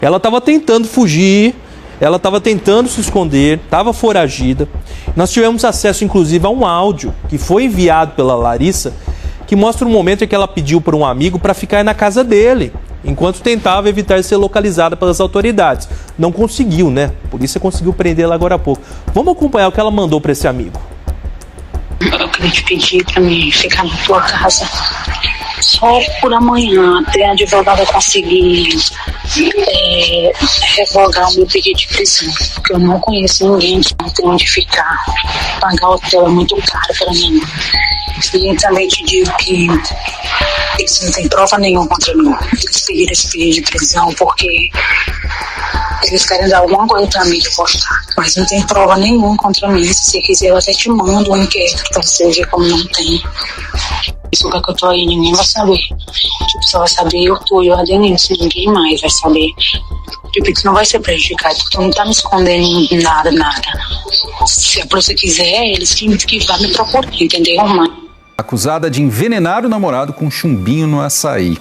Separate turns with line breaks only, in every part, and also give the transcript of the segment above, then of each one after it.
Ela estava tentando fugir, ela estava tentando se esconder, estava foragida. Nós tivemos acesso, inclusive, a um áudio que foi enviado pela Larissa, que mostra um momento em que ela pediu para um amigo para ficar na casa dele, enquanto tentava evitar ser localizada pelas autoridades. Não conseguiu, né? A polícia conseguiu prendê-la agora há pouco. Vamos acompanhar o que ela mandou para esse amigo.
Eu queria te pedir para mim ficar na tua casa só por amanhã, até a advogada conseguir revogar o meu pedido de prisão, porque eu não conheço ninguém que não tem onde ficar. Pagar hotel é muito caro para mim. E também te digo que eles não têm prova nenhuma contra mim. Eles pediram esse pedido de prisão porque eles querem dar alguma coisa pra mim de postar, mas não tem prova nenhuma contra mim. Se você quiser, eu até te mando um inquérito pra você ver como não tem. Isso lugar que eu tô aí, ninguém vai saber. Tipo, só vai saber eu tô e o Adenilson, ninguém mais vai saber. Tipo, isso não vai ser prejudicado, porque tu não tá me escondendo nada. Se a polícia quiser, eles que vão me procurar, entendeu, mãe?
Acusada de envenenar o namorado com chumbinho no açaí.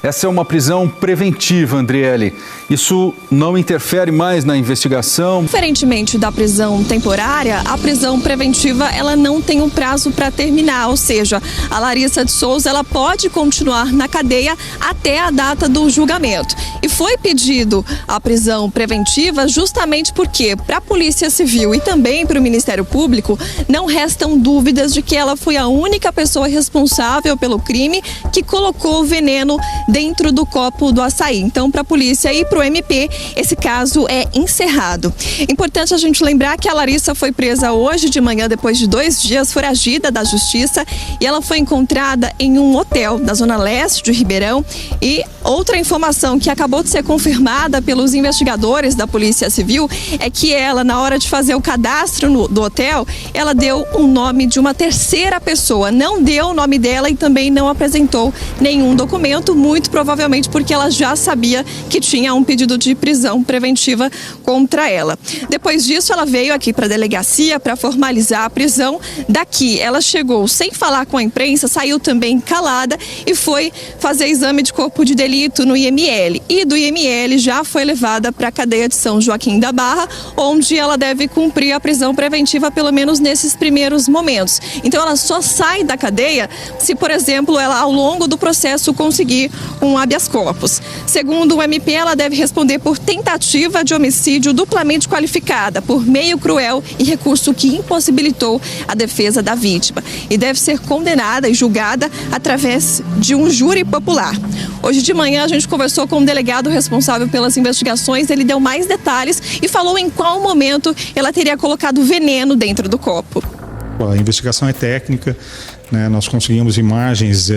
Essa é uma prisão preventiva, Andriele. Isso não interfere mais na investigação?
Diferentemente da prisão temporária, a prisão preventiva ela não tem um prazo para terminar, ou seja, a Larissa de Souza ela pode continuar na cadeia até a data do julgamento. E foi pedido a prisão preventiva justamente porque para a Polícia Civil e também para o Ministério Público não restam dúvidas de que ela foi a única pessoa responsável pelo crime que colocou o veneno dentro do copo do açaí. Então, para a polícia e para o MP, esse caso é encerrado. Importante a gente lembrar que a Larissa foi presa hoje de manhã, depois de 2 dias, foragida da justiça, e ela foi encontrada em um hotel da Zona Leste de Ribeirão. E outra informação que acabou de ser confirmada pelos investigadores da Polícia Civil é que ela, na hora de fazer o cadastro do hotel, ela deu o nome de uma terceira pessoa, não deu o nome dela e também não apresentou nenhum documento, muito provavelmente porque ela já sabia que tinha um pedido de prisão preventiva contra ela. Depois disso, ela veio aqui para a delegacia para formalizar a prisão. Daqui, ela chegou sem falar com a imprensa, saiu também calada e foi fazer exame de corpo de delito no IML. E do IML já foi levada para a cadeia de São Joaquim da Barra, onde ela deve cumprir a prisão preventiva, pelo menos nesses primeiros momentos. Então, ela só sai da cadeia se, por exemplo, ela ao longo do processo conseguir um habeas corpus. Segundo o MP, ela deve responder por tentativa de homicídio duplamente qualificada, por meio cruel e recurso que impossibilitou a defesa da vítima. E deve ser condenada e julgada através de um júri popular. Hoje de manhã a gente conversou com o delegado responsável pelas investigações, ele deu mais detalhes e falou em qual momento ela teria colocado veneno dentro do copo.
A investigação é técnica, né? Nós conseguimos imagens,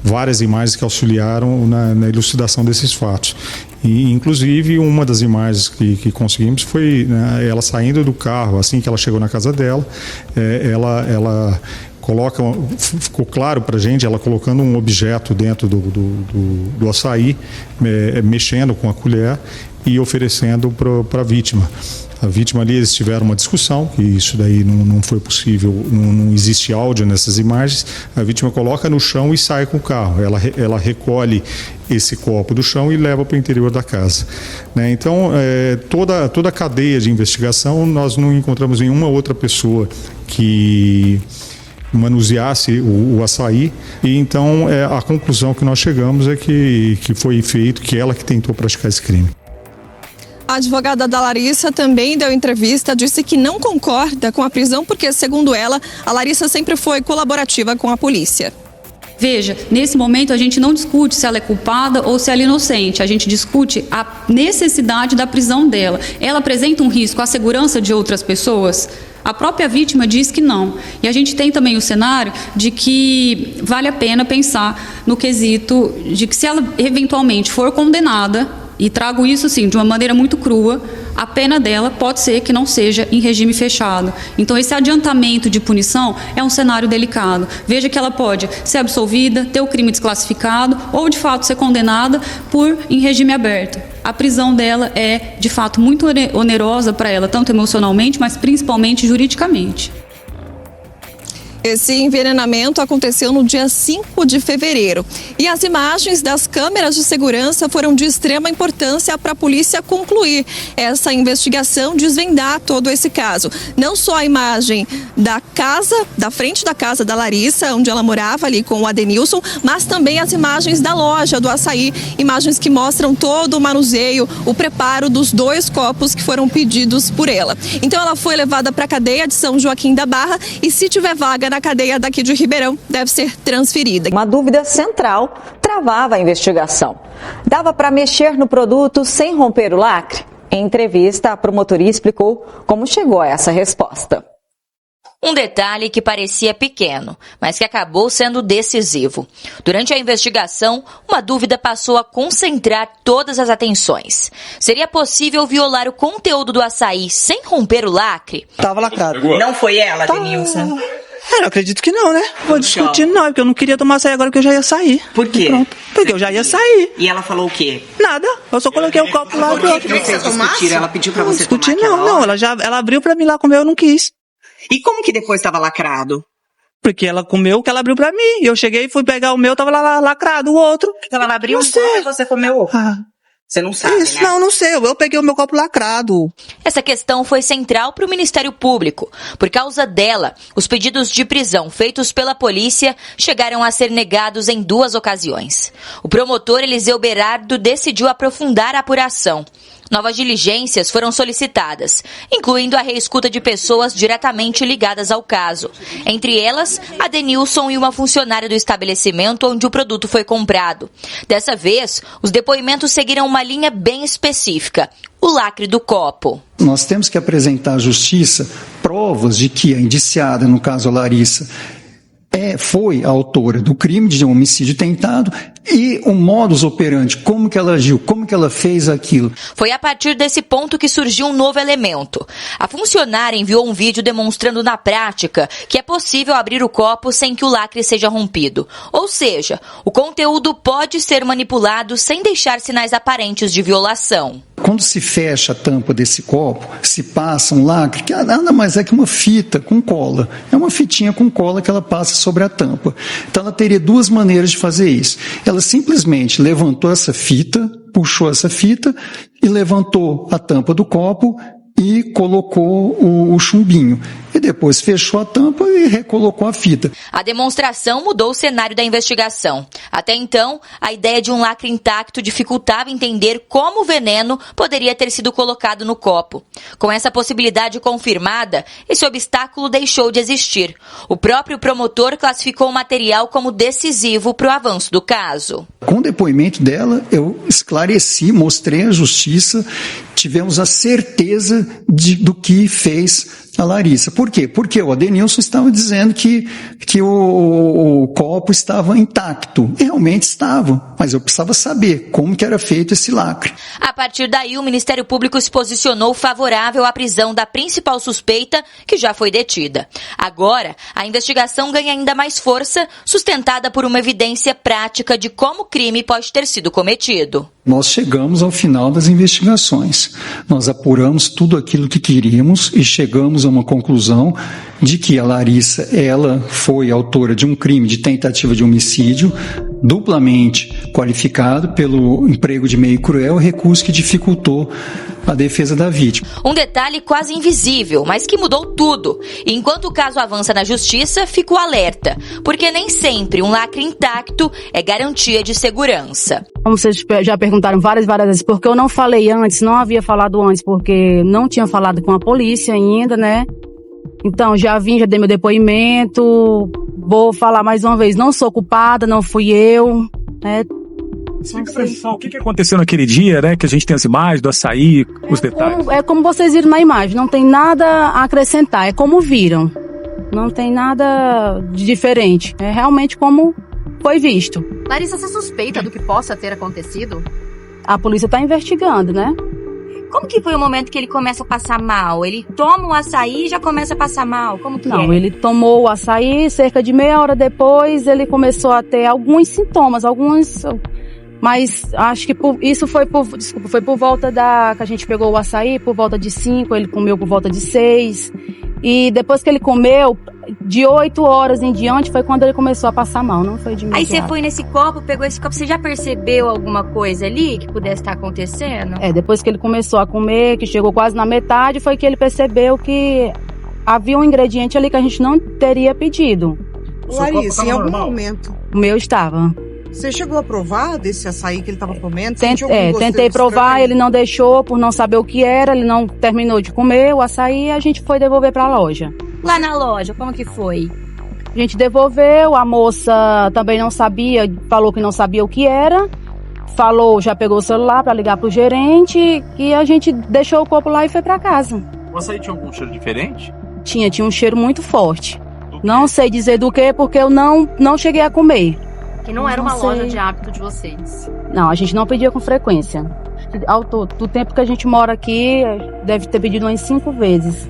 várias imagens que auxiliaram na elucidação desses fatos. E, inclusive, uma das imagens que conseguimos foi, né, ela saindo do carro, assim que ela chegou na casa dela, ela coloca, ficou claro para a gente, ela colocando um objeto dentro do açaí, mexendo com a colher e oferecendo para a vítima. A vítima ali, eles tiveram uma discussão, que isso daí não foi possível, não existe áudio nessas imagens. A vítima coloca no chão e sai com o carro. Ela recolhe esse copo do chão e leva para o interior da casa, né? Então, toda a cadeia de investigação, nós não encontramos nenhuma outra pessoa que manuseasse o açaí, e então a conclusão que nós chegamos é que foi feito, que ela que tentou praticar esse crime.
A advogada da Larissa também deu entrevista, disse que não concorda com a prisão porque, segundo ela, a Larissa sempre foi colaborativa com a polícia.
Veja, nesse momento a gente não discute se ela é culpada ou se ela é inocente, a gente discute a necessidade da prisão dela. Ela apresenta um risco à segurança de outras pessoas? A própria vítima diz que não. E a gente tem também o cenário de que vale a pena pensar no quesito de que se ela eventualmente for condenada, e trago isso, sim, de uma maneira muito crua, a pena dela pode ser que não seja em regime fechado. Então, esse adiantamento de punição é um cenário delicado. Veja que ela pode ser absolvida, ter o crime desclassificado ou, de fato, ser condenada em regime aberto. A prisão dela é, de fato, muito onerosa para ela, tanto emocionalmente, mas principalmente juridicamente.
Esse envenenamento aconteceu no dia 5 de fevereiro. E as imagens das câmeras de segurança foram de extrema importância para a polícia concluir essa investigação, desvendar todo esse caso. Não só a imagem da casa, da frente da casa da Larissa, onde ela morava ali com o Adenilson, mas também as imagens da loja do açaí, imagens que mostram todo o manuseio, o preparo dos 2 copos que foram pedidos por ela. Então ela foi levada para a cadeia de São Joaquim da Barra e, se tiver vaga na cadeia daqui de Ribeirão, deve ser transferida.
Uma dúvida central travava a investigação. Dava para mexer no produto sem romper o lacre? Em entrevista, a promotoria explicou como chegou a essa resposta.
Um detalhe que parecia pequeno, mas que acabou sendo decisivo. Durante a investigação, uma dúvida passou a concentrar todas as atenções. Seria possível violar o conteúdo do açaí sem romper o lacre?
Tava lacrado.
Não foi ela, Denilson?
Eu acredito que não, né? Vou discutir não, porque eu não queria tomar açaí agora que eu já ia sair.
Por quê?
Pronto. Porque eu já ia sair.
E ela falou o quê?
Nada. Eu só coloquei o copo lá.
Por que vocês discutiram? Ela pediu pra você tomar
discutir não. Ela abriu pra mim lá comer, eu não quis.
E como que depois tava lacrado?
Porque ela comeu o que ela abriu pra mim. E eu cheguei, fui pegar o meu, tava lá lacrado, o outro.
Então ela abriu
um copo
e você comeu. Você não sabe,
Isso,
né?
não sei. Eu peguei o meu copo lacrado.
Essa questão foi central para o Ministério Público. Por causa dela, os pedidos de prisão feitos pela polícia chegaram a ser negados em 2 ocasiões. O promotor Eliseu Berardo decidiu aprofundar a apuração. Novas diligências foram solicitadas, incluindo a reescuta de pessoas diretamente ligadas ao caso. Entre elas, a Denilson e uma funcionária do estabelecimento onde o produto foi comprado. Dessa vez, os depoimentos seguiram uma linha bem específica: o lacre do copo.
Nós temos que apresentar à Justiça provas de que a indiciada, no caso a Larissa, foi a autora do crime de homicídio tentado e o modus operandi, como que ela agiu, como que ela fez aquilo.
Foi a partir desse ponto que surgiu um novo elemento. A funcionária enviou um vídeo demonstrando na prática que é possível abrir o copo sem que o lacre seja rompido. Ou seja, o conteúdo pode ser manipulado sem deixar sinais aparentes de violação.
Quando se fecha a tampa desse copo, se passa um lacre, que nada mais é que uma fita com cola. É uma fitinha com cola que ela passa sobre a tampa. Então ela teria 2 maneiras de fazer isso. Ela simplesmente levantou essa fita, puxou essa fita e levantou a tampa do copo e colocou o chumbinho. E depois fechou a tampa e recolocou a fita.
A demonstração mudou o cenário da investigação. Até então, a ideia de um lacre intacto dificultava entender como o veneno poderia ter sido colocado no copo. Com essa possibilidade confirmada, esse obstáculo deixou de existir. O próprio promotor classificou o material como decisivo para o avanço do caso.
Com o depoimento dela, eu esclareci, mostrei à Justiça, tivemos a certeza do que fez a Larissa. Por quê? Porque o Adenilson estava dizendo que o copo estava intacto. E realmente estava, mas eu precisava saber como que era feito esse lacre.
A partir daí, o Ministério Público se posicionou favorável à prisão da principal suspeita, que já foi detida. Agora, a investigação ganha ainda mais força, sustentada por uma evidência prática de como o crime pode ter sido cometido.
Nós chegamos ao final das investigações. Nós apuramos tudo aquilo que queríamos e chegamos a uma conclusão de que a Larissa, ela foi autora de um crime de tentativa de homicídio duplamente qualificado pelo emprego de meio cruel, recurso que dificultou a defesa da vítima.
Um detalhe quase invisível, mas que mudou tudo. E enquanto o caso avança na justiça, fica o alerta, porque nem sempre um lacre intacto é garantia de segurança.
Como vocês já perguntaram várias vezes, porque eu não falei antes, não havia falado antes, porque não tinha falado com a polícia ainda, né? Então, já dei meu depoimento, vou falar mais uma vez, não sou culpada, não fui eu, né?
Explica pra gente só o que aconteceu naquele dia, né? Que a gente tem as imagens do açaí, os detalhes.
É como vocês viram na imagem, não tem nada a acrescentar, é como viram. Não tem nada de diferente, é realmente como foi visto.
Larissa, você suspeita do que possa ter acontecido?
A polícia está investigando, né?
Como que foi o momento que ele começa a passar mal? Ele toma o açaí e já começa a passar mal? Como que
Não, ele tomou o açaí, cerca de meia hora depois ele começou a ter alguns sintomas, mas acho que isso foi por volta que a gente pegou o açaí, por volta de 5, ele comeu por volta de 6. E depois que ele comeu, De 8 horas em diante foi quando ele começou a passar mal, não foi de imediato.
Aí você foi nesse copo, pegou esse copo, você já percebeu alguma coisa ali que pudesse estar acontecendo?
Depois que ele começou a comer, que chegou quase na metade, foi que ele percebeu que havia um ingrediente ali que a gente não teria pedido.
Larissa, em algum momento,
O meu estava.
você chegou a provar desse açaí que ele estava comendo?
Tentei provar, ele não deixou por não saber o que era, ele não terminou de comer o açaí e a gente foi devolver para a loja.
Lá na loja, como que foi?
A gente devolveu, a moça também não sabia, falou que não sabia o que era, já pegou o celular para ligar pro gerente e a gente deixou o copo lá e foi para casa.
O açaí tinha algum cheiro diferente?
Tinha um cheiro muito forte. Não sei dizer do que, porque eu não cheguei a comer.
Que não era uma loja de hábito de vocês.
Não, a gente não pedia com frequência. Do tempo que a gente mora aqui, deve ter pedido umas 5 vezes.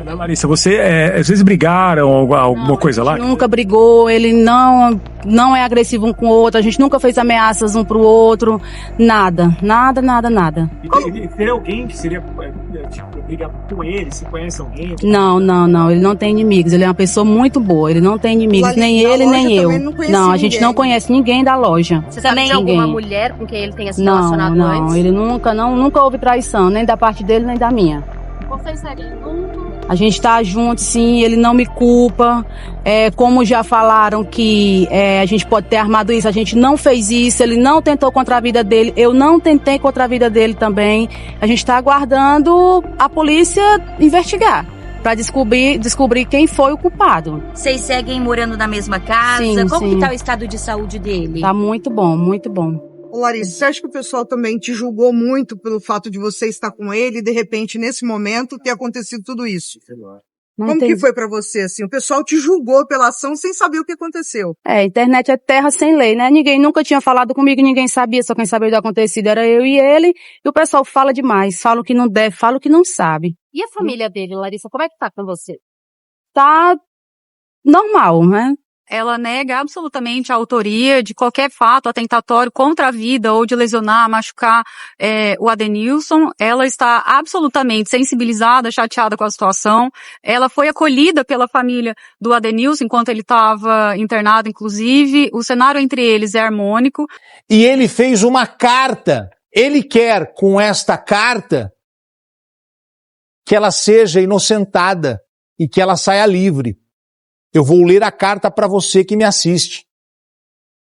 Larissa, você, às vezes brigaram alguma coisa lá?
Nunca brigou, ele não é agressivo um com o outro, a gente nunca fez ameaças um pro outro, nada.
E teria alguém que seria, tipo, brigar com ele, se conhece alguém?
Não, ele não tem inimigos, ele é uma pessoa muito boa, ele não tem inimigos, nem ele, nem eu. Não, a gente não conhece ninguém da loja.
Você também alguma mulher com quem ele tenha se relacionado antes?
Não, ele nunca houve traição, nem da parte dele, nem da minha.
Vocês seguem juntos?
A gente tá junto, sim, ele não me culpa. Como já falaram que a gente pode ter armado isso, a gente não fez isso, ele não tentou contra a vida dele, eu não tentei contra a vida dele também. A gente tá aguardando a polícia investigar para descobrir quem foi o culpado.
Vocês seguem morando na mesma casa?
Sim,
Como
sim.
que tá o estado de saúde dele?
Tá muito bom, muito bom.
Ô, Larissa, você acha que o pessoal também te julgou muito pelo fato de você estar com ele e, de repente, nesse momento, ter acontecido tudo isso? Como que foi pra você, assim? O pessoal te julgou pela ação sem saber o que aconteceu.
Internet é terra sem lei, né? Ninguém nunca tinha falado comigo, ninguém sabia, só quem sabia do acontecido era eu e ele, e o pessoal fala demais, fala o que não deve, fala o que não sabe.
E a família dele, Larissa, como é que tá com você?
Tá normal, né?
Ela nega absolutamente a autoria de qualquer fato atentatório contra a vida ou de lesionar, machucar o Adenilson. Ela está absolutamente sensibilizada, chateada com a situação. Ela foi acolhida pela família do Adenilson enquanto ele estava internado, inclusive. O cenário entre eles é harmônico.
E ele fez uma carta. Ele quer, com esta carta, que ela seja inocentada e que ela saia livre. Eu vou ler a carta para você que me assiste.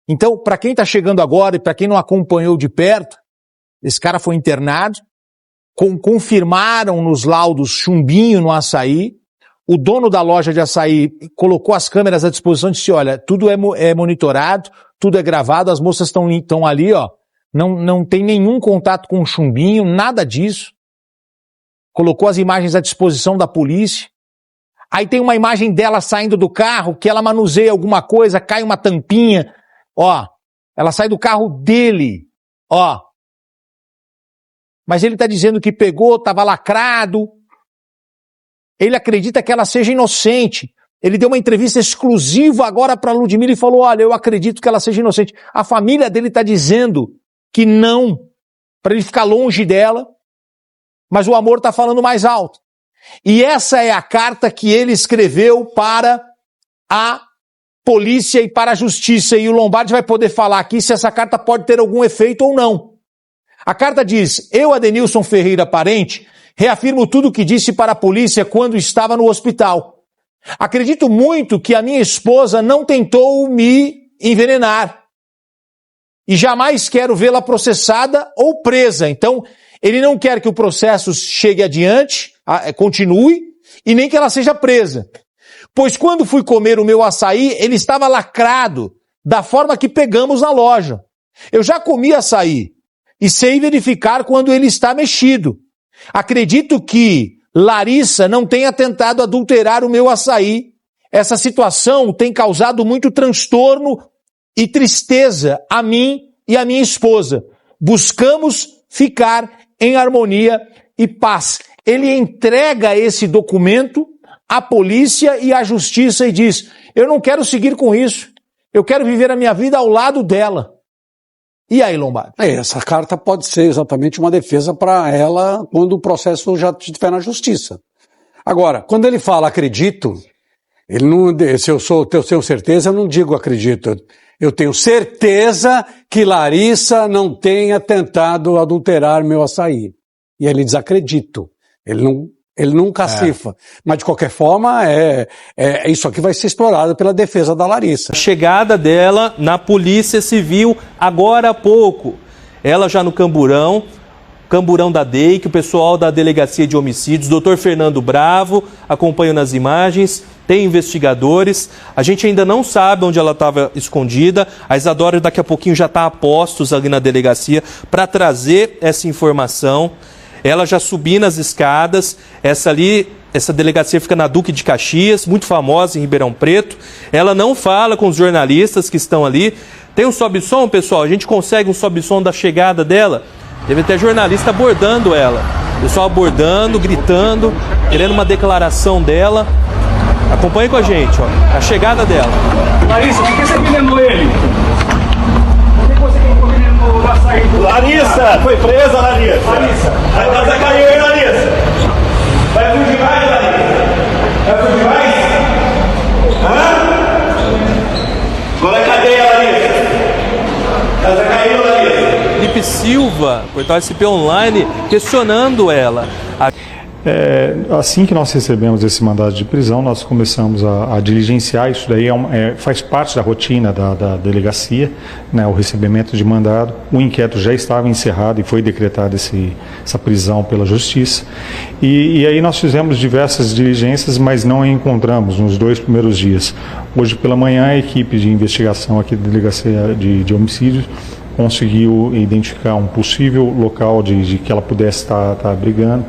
Então, para quem está chegando agora e para quem não acompanhou de perto, esse cara foi internado, confirmaram nos laudos chumbinho no açaí, o dono da loja de açaí colocou as câmeras à disposição e disse, olha, tudo é monitorado, tudo é gravado, as moças estão ali, ó, não tem nenhum contato com o chumbinho, nada disso. Colocou as imagens à disposição da polícia. Aí tem uma imagem dela saindo do carro, que ela manuseia alguma coisa, cai uma tampinha, ó, ela sai do carro dele, ó. Mas ele está dizendo que pegou, estava lacrado. Ele acredita que ela seja inocente. Ele deu uma entrevista exclusiva agora para a Ludmilla e falou, olha, eu acredito que ela seja inocente. A família dele está dizendo que não, para ele ficar longe dela, mas o amor está falando mais alto. E essa é a carta que ele escreveu para a polícia e para a justiça. E o Lombardi vai poder falar aqui se essa carta pode ter algum efeito ou não. A carta diz, eu, Adenilson Ferreira Parente, reafirmo tudo o que disse para a polícia quando estava no hospital. Acredito muito que a minha esposa não tentou me envenenar. E jamais quero vê-la processada ou presa. Então, ele não quer que o processo chegue adiante, continue, e nem que ela seja presa. Pois quando fui comer o meu açaí, ele estava lacrado, da forma que pegamos na loja. Eu já comi açaí, e sei verificar quando ele está mexido. Acredito que Larissa não tenha tentado adulterar o meu açaí. Essa situação tem causado muito transtorno e tristeza a mim e a minha esposa. Buscamos ficar em harmonia e paz. Ele entrega esse documento à polícia e à justiça e diz, eu não quero seguir com isso, eu quero viver a minha vida ao lado dela. E aí, Lombardi?
Essa carta pode ser exatamente uma defesa para ela quando o processo já estiver na justiça. Agora, quando ele fala acredito, Ele não, se eu tenho certeza, eu não digo acredito. Eu tenho certeza que Larissa não tenha tentado adulterar meu açaí. E ele diz acredito. Ele não cacifa. Mas, de qualquer forma, isso aqui vai ser explorado pela defesa da Larissa.
A chegada dela na Polícia Civil agora há pouco. Ela já no Camburão da DEI, que o pessoal da Delegacia de Homicídios, Dr. Fernando Bravo, acompanha nas imagens, tem investigadores. A gente ainda não sabe onde ela estava escondida. A Isadora daqui a pouquinho já está a postos ali na delegacia para trazer essa informação. Ela já subiu nas escadas, essa delegacia fica na Duque de Caxias, muito famosa em Ribeirão Preto. Ela não fala com os jornalistas que estão ali. Tem um sobe-som, pessoal? A gente consegue um sobe-som da chegada dela? Teve até jornalista abordando ela. Pessoal abordando, gritando, querendo uma declaração dela. Acompanhe com a gente, ó, a chegada dela.
Larissa, por que você envenenou ele? Por que você envenenou o açaí?
Larissa, foi presa, Larissa. A casa caiu, hein, Larissa? Vai fugir mais, Larissa? Vai fugir mais? Qual é a cadeia, Larissa? A casa caiu, Larissa.
Felipe Silva, portal SP Online, questionando ela.
Assim que nós recebemos esse mandado de prisão, nós começamos a diligenciar. Isso daí faz parte da rotina da delegacia, né, o recebimento de mandado. O inquérito já estava encerrado e foi decretada essa prisão pela Justiça. E aí nós fizemos diversas diligências, mas não a encontramos nos 2 primeiros dias. Hoje pela manhã, a equipe de investigação aqui da Delegacia de Homicídios conseguiu identificar um possível local de que ela pudesse estar abrigando,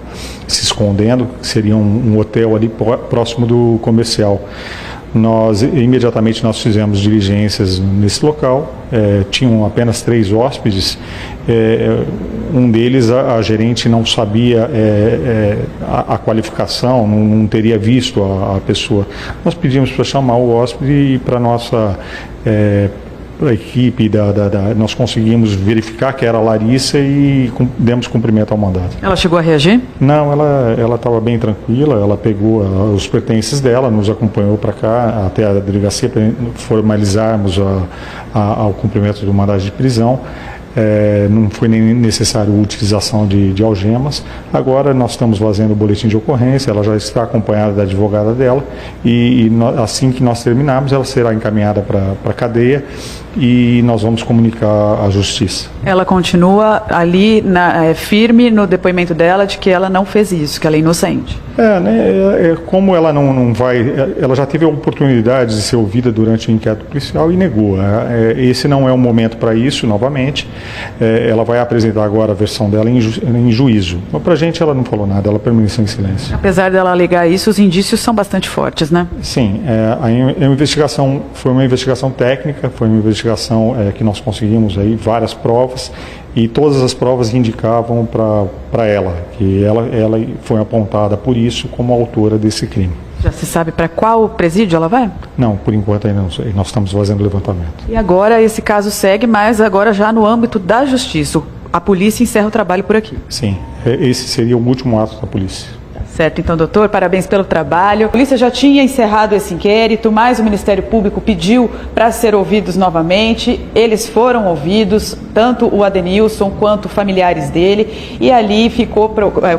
se escondendo, que seria um hotel ali próximo do comercial. Imediatamente nós fizemos diligências nesse local, tinham apenas 3 hóspedes, um deles a gerente não sabia a qualificação, não teria visto a pessoa. Nós pedimos para chamar o hóspede e para nossa a equipe nós conseguimos verificar que era a Larissa e demos cumprimento ao mandado.
Ela chegou a reagir?
Não, ela estava bem tranquila, ela pegou os pertences dela, nos acompanhou para cá até a delegacia para formalizarmos ao cumprimento do mandado de prisão. Não foi nem necessário a utilização de algemas. Agora nós estamos fazendo o boletim de ocorrência, ela já está acompanhada da advogada dela assim que nós terminarmos, ela será encaminhada para a cadeia e nós vamos comunicar à Justiça.
Ela continua ali firme no depoimento dela de que ela não fez isso, que ela é inocente.
Como ela não vai, ela já teve a oportunidade de ser ouvida durante o inquérito policial e negou. Esse não é o momento para isso, novamente. Ela vai apresentar agora a versão dela em juízo. Mas para a gente ela não falou nada, ela permaneceu em silêncio.
Apesar dela alegar isso, os indícios são bastante fortes, né?
Sim, a investigação foi uma investigação técnica, foi uma investigação que nós conseguimos aí várias provas e todas as provas indicavam para ela, que ela foi apontada por isso como autora desse crime.
Já se sabe para qual presídio ela vai?
Não, por enquanto ainda não sei. Nós estamos fazendo levantamento.
E agora esse caso segue, mas agora já no âmbito da Justiça. A polícia encerra o trabalho por aqui.
Sim, esse seria o último ato da polícia.
Certo, então, doutor, parabéns pelo trabalho. A polícia já tinha encerrado esse inquérito, mas o Ministério Público pediu para ser ouvidos novamente. Eles foram ouvidos, tanto o Adenilson quanto familiares dele, e ali ficou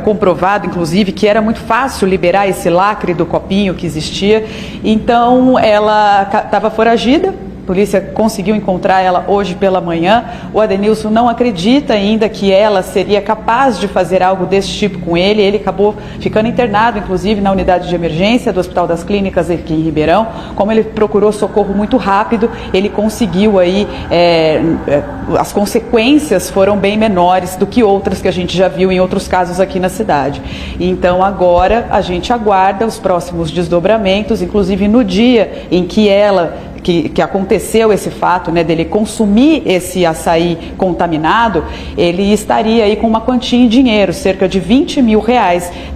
comprovado, inclusive, que era muito fácil liberar esse lacre do copinho que existia. Então, ela estava foragida. A polícia conseguiu encontrar ela hoje pela manhã. O Adenilson não acredita ainda que ela seria capaz de fazer algo desse tipo com ele. Ele acabou ficando internado, inclusive, na unidade de emergência do Hospital das Clínicas aqui em Ribeirão. Como ele procurou socorro muito rápido, ele conseguiu aí... as consequências foram bem menores do que outras que a gente já viu em outros casos aqui na cidade. Então, agora, a gente aguarda os próximos desdobramentos, inclusive no dia em que ela que aconteceu esse fato, né, dele consumir esse açaí contaminado, ele estaria aí com uma quantia em dinheiro, cerca de R$20 mil,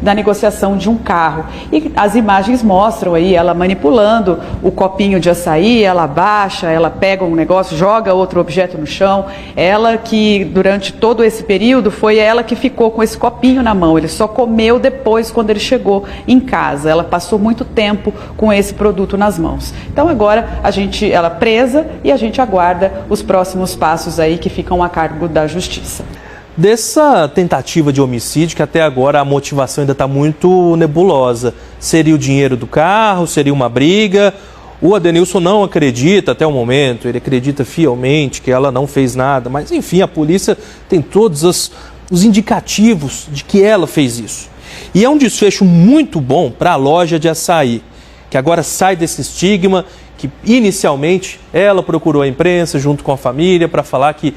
na negociação de um carro. E as imagens mostram aí ela manipulando o copinho de açaí, ela abaixa, ela pega um negócio, joga outro objeto no chão. Ela que, durante todo esse período, foi ela que ficou com esse copinho na mão. Ele só comeu depois, quando ele chegou em casa. Ela passou muito tempo com esse produto nas mãos. Então agora ela presa e a gente aguarda os próximos passos aí que ficam a cargo da justiça.
Dessa tentativa de homicídio, que até agora a motivação ainda está muito nebulosa, seria o dinheiro do carro, seria uma briga? O Adenilson não acredita até o momento, ele acredita fielmente que ela não fez nada, mas enfim, a polícia tem todos os indicativos de que ela fez isso. E é um desfecho muito bom para a loja de açaí, que agora sai desse estigma, que inicialmente ela procurou a imprensa junto com a família para falar que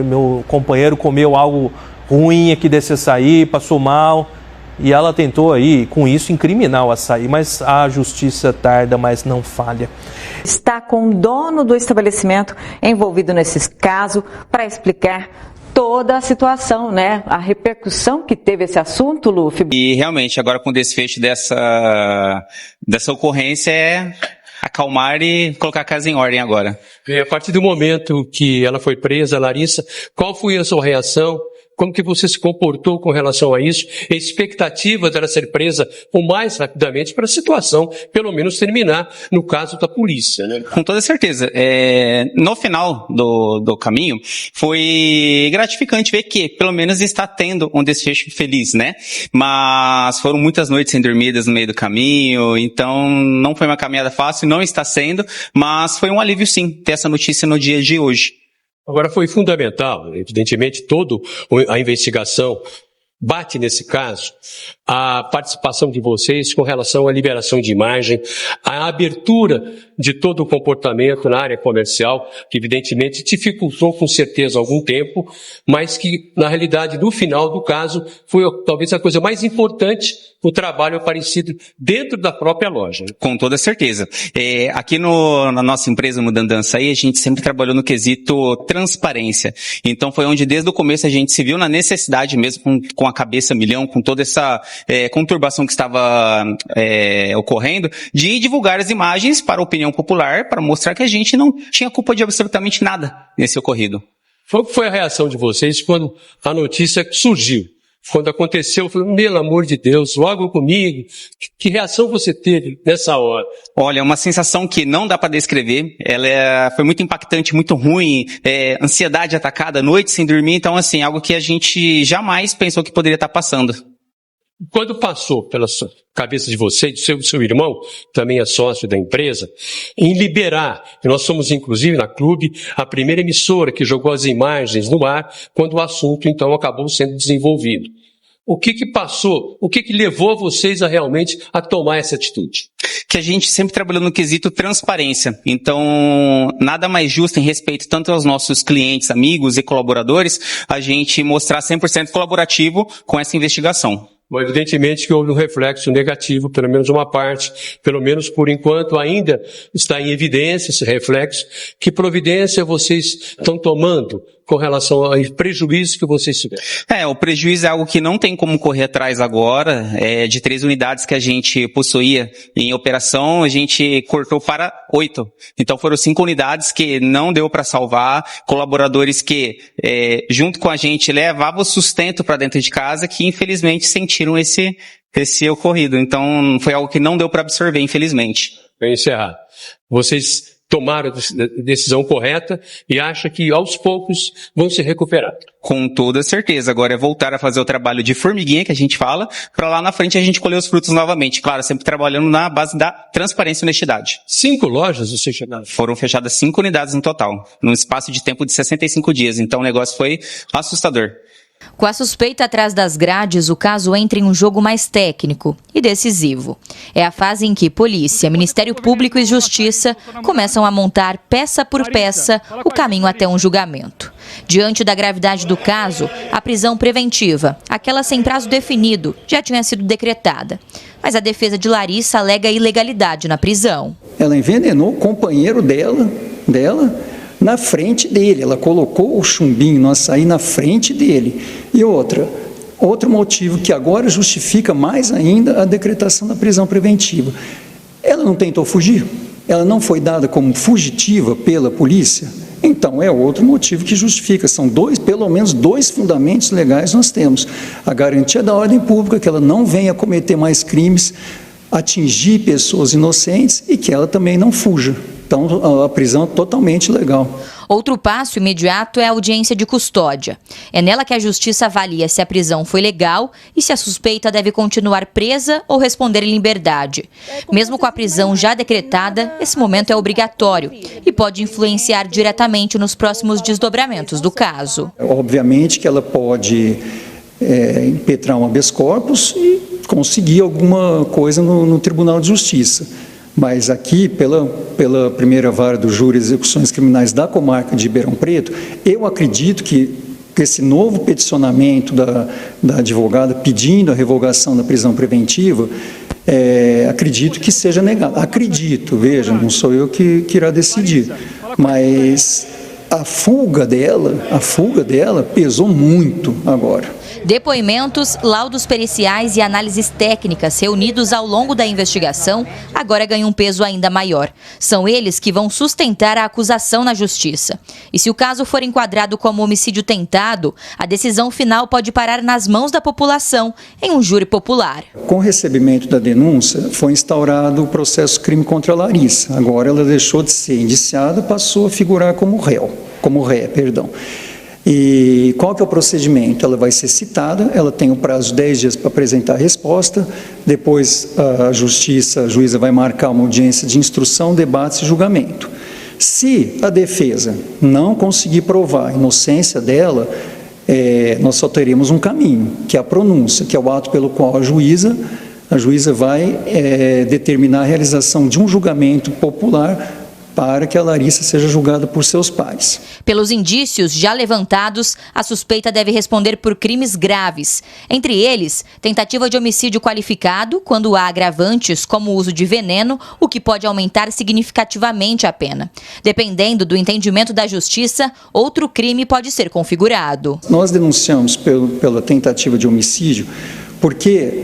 meu companheiro comeu algo ruim aqui desse açaí, passou mal, e ela tentou aí, com isso, incriminar o açaí, mas a justiça tarda, mas não falha.
Está com o dono do estabelecimento envolvido nesse caso para explicar toda a situação, né? A repercussão que teve esse assunto, Luffy.
E realmente, agora com o desfecho dessa ocorrência é acalmar e colocar a casa em ordem agora.
A partir do momento que ela foi presa, Larissa, qual foi a sua reação? Como que você se comportou com relação a isso? A expectativa dela ser presa o mais rapidamente para a situação, pelo menos, terminar no caso da polícia, né?
Com toda certeza. No final do caminho, foi gratificante ver que, pelo menos, está tendo um desfecho feliz, né? Mas foram muitas noites sem dormidas no meio do caminho, então não foi uma caminhada fácil, não está sendo, mas foi um alívio, sim, ter essa notícia no dia de hoje.
Agora, foi fundamental, evidentemente, toda a investigação bate nesse caso a participação de vocês com relação à liberação de imagem, a abertura de todo o comportamento na área comercial, que evidentemente dificultou com certeza algum tempo, mas que na realidade no final do caso foi talvez a coisa mais importante, o trabalho aparecido dentro da própria loja.
Com toda certeza. Aqui na nossa empresa Mudança aí, a gente sempre trabalhou no quesito transparência. Então foi onde desde o começo a gente se viu na necessidade mesmo com a cabeça a milhão, com toda essa conturbação que estava ocorrendo, de divulgar as imagens para a opinião popular, para mostrar que a gente não tinha culpa de absolutamente nada nesse ocorrido.
Qual foi a reação de vocês quando a notícia surgiu? Quando aconteceu, eu falei, pelo amor de Deus, logo comigo. Que reação você teve nessa hora?
Olha, uma sensação que não dá para descrever. Ela foi muito impactante, muito ruim, ansiedade atacada, noite sem dormir. Então, assim, algo que a gente jamais pensou que poderia estar passando.
Quando passou pela cabeça de você, do seu irmão, também é sócio da empresa, em liberar, e nós somos inclusive na Clube a primeira emissora que jogou as imagens no ar, quando o assunto então acabou sendo desenvolvido. O que passou, o que levou vocês a realmente a tomar essa atitude?
Que a gente sempre trabalhou no quesito transparência. Então, nada mais justo em respeito tanto aos nossos clientes, amigos e colaboradores, a gente mostrar 100% colaborativo com essa investigação.
Bom, evidentemente que houve um reflexo negativo, pelo menos uma parte, pelo menos por enquanto ainda está em evidência esse reflexo. Que providência vocês estão tomando com relação ao prejuízo que vocês tiveram?
O prejuízo é algo que não tem como correr atrás agora. De 3 unidades que a gente possuía em operação, a gente cortou para 8. Então foram 5 unidades que não deu para salvar, colaboradores que, junto com a gente, levavam o sustento para dentro de casa, que infelizmente sentiram esse ocorrido. Então foi algo que não deu para absorver, infelizmente.
Para encerrar, vocês tomaram a decisão correta e acham que aos poucos vão se recuperar?
Com toda certeza. Agora é voltar a fazer o trabalho de formiguinha que a gente fala, para lá na frente a gente colher os frutos novamente. Claro, sempre trabalhando na base da transparência e honestidade.
5 lojas você chegaram?
Foram fechadas 5 unidades no total, num espaço de tempo de 65 dias. Então o negócio foi assustador.
Com a suspeita atrás das grades, o caso entra em um jogo mais técnico e decisivo. É a fase em que polícia, Ministério Público e Justiça começam a montar peça por peça o caminho até um julgamento. Diante da gravidade do caso, a prisão preventiva, aquela sem prazo definido, já tinha sido decretada. Mas a defesa de Larissa alega ilegalidade na prisão.
Ela envenenou o companheiro dela na frente dele. Ela colocou o chumbinho no açaí na frente dele. E outro motivo que agora justifica mais ainda a decretação da prisão preventiva. Ela não tentou fugir? Ela não foi dada como fugitiva pela polícia? Então, é outro motivo que justifica. São pelo menos dois fundamentos legais nós temos. A garantia da ordem pública, que ela não venha cometer mais crimes, atingir pessoas inocentes e que ela também não fuja. Então, a prisão é totalmente legal.
Outro passo imediato é a audiência de custódia. É nela que a Justiça avalia se a prisão foi legal e se a suspeita deve continuar presa ou responder em liberdade. Mesmo com a prisão já decretada, esse momento é obrigatório e pode influenciar diretamente nos próximos desdobramentos do caso.
Obviamente que ela pode impetrar um habeas corpus e conseguir alguma coisa no Tribunal de Justiça. Mas aqui, pela primeira vara do Júri de Execuções Criminais da comarca de Ribeirão Preto, eu acredito que esse novo peticionamento da advogada pedindo a revogação da prisão preventiva, acredito que seja negado. Acredito, veja, não sou eu que irá decidir, mas a fuga dela pesou muito agora.
Depoimentos, laudos periciais e análises técnicas reunidos ao longo da investigação agora ganham um peso ainda maior. São eles que vão sustentar a acusação na Justiça. E se o caso for enquadrado como homicídio tentado, a decisão final pode parar nas mãos da população em um júri popular.
Com o recebimento da denúncia, foi instaurado o processo crime contra a Larissa. Agora ela deixou de ser indiciada, passou a figurar como ré. E qual que é o procedimento? Ela vai ser citada, ela tem um prazo de 10 dias para apresentar a resposta, depois a juíza vai marcar uma audiência de instrução, debate e julgamento. Se a defesa não conseguir provar a inocência dela, nós só teremos um caminho, que é a pronúncia, que é o ato pelo qual a juíza vai determinar a realização de um julgamento popular para que a Larissa seja julgada por seus pares.
Pelos indícios já levantados, a suspeita deve responder por crimes graves. Entre eles, tentativa de homicídio qualificado, quando há agravantes como o uso de veneno, o que pode aumentar significativamente a pena. Dependendo do entendimento da Justiça, outro crime pode ser configurado.
Nós denunciamos pela tentativa de homicídio porque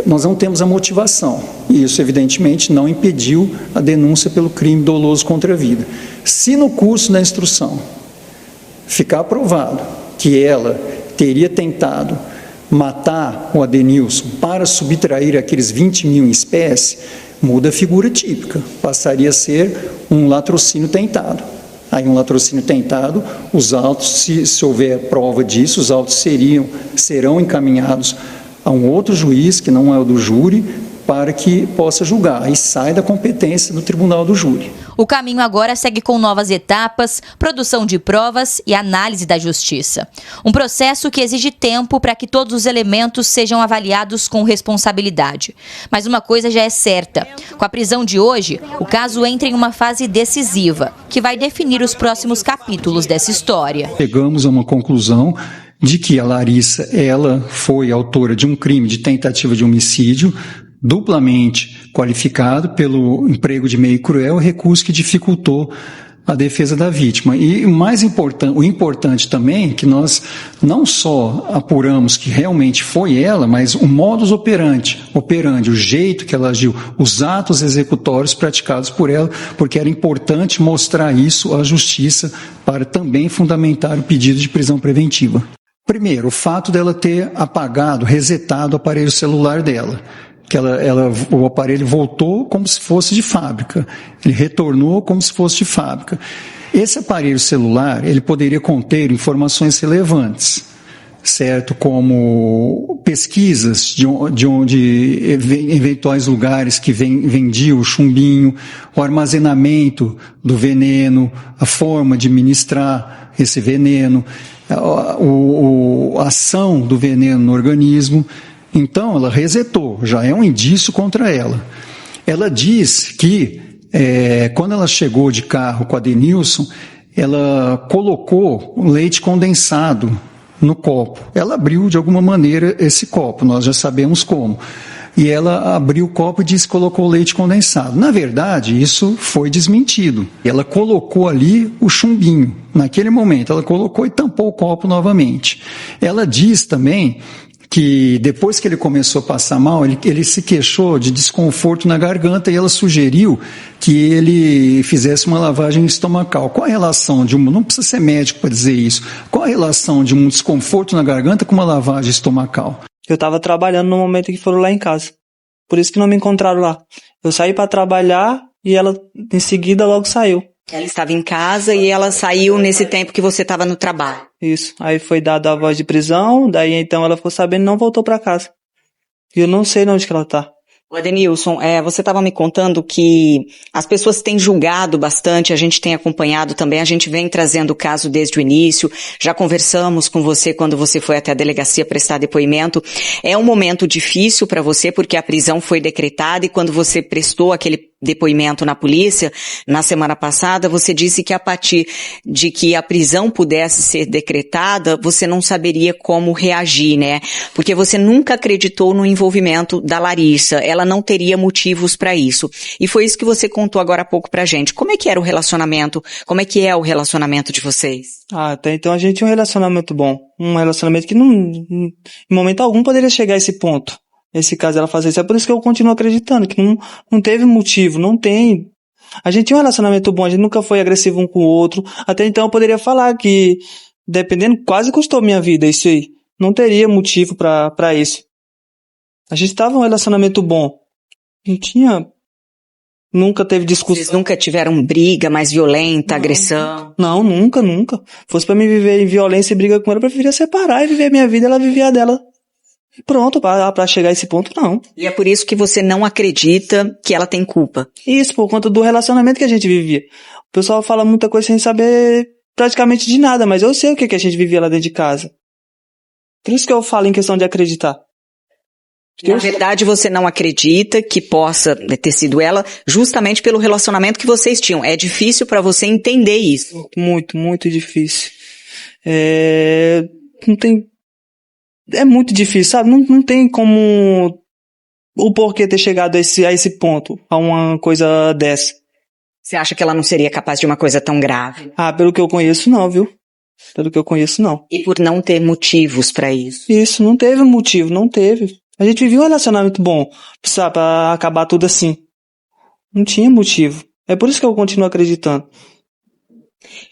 nós não temos a motivação, e isso evidentemente não impediu a denúncia pelo crime doloso contra a vida. Se no curso da instrução ficar provado que ela teria tentado matar o Adenilson para subtrair aqueles 20 mil em espécie, muda a figura típica, passaria a ser um latrocínio tentado. Aí um latrocínio tentado, os autos, se houver prova disso, os autos serão encaminhados a um outro juiz, que não é o do júri, para que possa julgar. Aí sai da competência do tribunal do júri.
O caminho agora segue com novas etapas, produção de provas e análise da Justiça. Um processo que exige tempo para que todos os elementos sejam avaliados com responsabilidade. Mas uma coisa já é certa: com a prisão de hoje, o caso entra em uma fase decisiva, que vai definir os próximos capítulos dessa história.
Chegamos a uma conclusão de que a Larissa, ela foi autora de um crime de tentativa de homicídio, duplamente qualificado pelo emprego de meio cruel, recurso que dificultou a defesa da vítima. E o importante também é que nós não só apuramos que realmente foi ela, mas o modus operandi, o jeito que ela agiu, os atos executórios praticados por ela, porque era importante mostrar isso à Justiça para também fundamentar o pedido de prisão preventiva. Primeiro, o fato dela ter apagado, resetado o aparelho celular dela. Que o aparelho voltou como se fosse de fábrica, ele retornou como se fosse de fábrica. Esse aparelho celular, ele poderia conter informações relevantes, certo? Como pesquisas de onde eventuais lugares que vendiam o chumbinho, o armazenamento do veneno, a forma de ministrar esse veneno, a ação do veneno no organismo. Então, ela resetou, já é um indício contra ela. Ela diz que, quando ela chegou de carro com a Adenilson, ela colocou o leite condensado no copo. Ela abriu, de alguma maneira, esse copo, nós já sabemos como. e ela abriu o copo e disse que colocou leite condensado. Na verdade, isso foi desmentido. Ela colocou ali o chumbinho. Naquele momento, ela colocou e tampou o copo novamente. Ela diz também que depois que ele começou a passar mal, ele se queixou de desconforto na garganta e ela sugeriu que ele fizesse uma lavagem estomacal. Qual a relação não precisa ser médico para dizer isso, qual a relação de um desconforto na garganta com uma lavagem estomacal?
Eu estava trabalhando no momento que foram lá em casa, por isso que não me encontraram lá. Eu saí para trabalhar e ela em seguida logo saiu.
Ela estava em casa e ela saiu nesse tempo que você estava no trabalho.
Isso. Aí foi dada a voz de prisão, daí então ela ficou sabendo e não voltou para casa. E eu não sei onde que ela tá.
O Adenilson, você estava me contando que as pessoas têm julgado bastante, a gente tem acompanhado também, a gente vem trazendo o caso desde o início, já conversamos com você quando você foi até a delegacia prestar depoimento. É um momento difícil para você porque a prisão foi decretada e quando você prestou aquele depoimento na polícia, na semana passada, você disse que a partir de que a prisão pudesse ser decretada, você não saberia como reagir, né? Porque você nunca acreditou no envolvimento da Larissa, ela não teria motivos para isso. E foi isso que você contou agora há pouco pra gente. Como é que era o relacionamento? Como é que é o relacionamento de vocês?
Até então a gente tinha um relacionamento bom. Um relacionamento que em momento algum poderia chegar a esse ponto. Esse caso ela fazer isso. É por isso que eu continuo acreditando, que não teve motivo, não tem. A gente tinha um relacionamento bom, a gente nunca foi agressivo um com o outro. Até então eu poderia falar que, dependendo, quase custou minha vida isso aí. Não teria motivo pra isso. A gente tava um relacionamento bom. Não tinha. Nunca teve discussão.
Vocês nunca tiveram briga mais violenta, agressão?
Não, nunca. Fosse pra mim viver em violência e briga com ela, eu preferia separar e viver a minha vida, ela vivia a dela. Pronto, pra chegar a esse ponto, não.
E é por isso que você não acredita que ela tem culpa?
Isso, por conta do relacionamento que a gente vivia. O pessoal fala muita coisa sem saber praticamente de nada, mas eu sei o que a gente vivia lá dentro de casa. Por isso que eu falo em questão de acreditar.
Na verdade, você não acredita que possa ter sido ela justamente pelo relacionamento que vocês tinham. É difícil pra você entender isso.
Muito difícil. Não tem... É muito difícil, sabe? Não tem como o porquê ter chegado a esse ponto, a uma coisa dessa.
Você acha que ela não seria capaz de uma coisa tão grave?
Pelo que eu conheço, não, viu? Pelo que eu conheço, não.
E por não ter motivos pra isso?
Isso, não teve motivo, não teve. A gente vivia um relacionamento bom, sabe? Pra acabar tudo assim. Não tinha motivo. É por isso que eu continuo acreditando.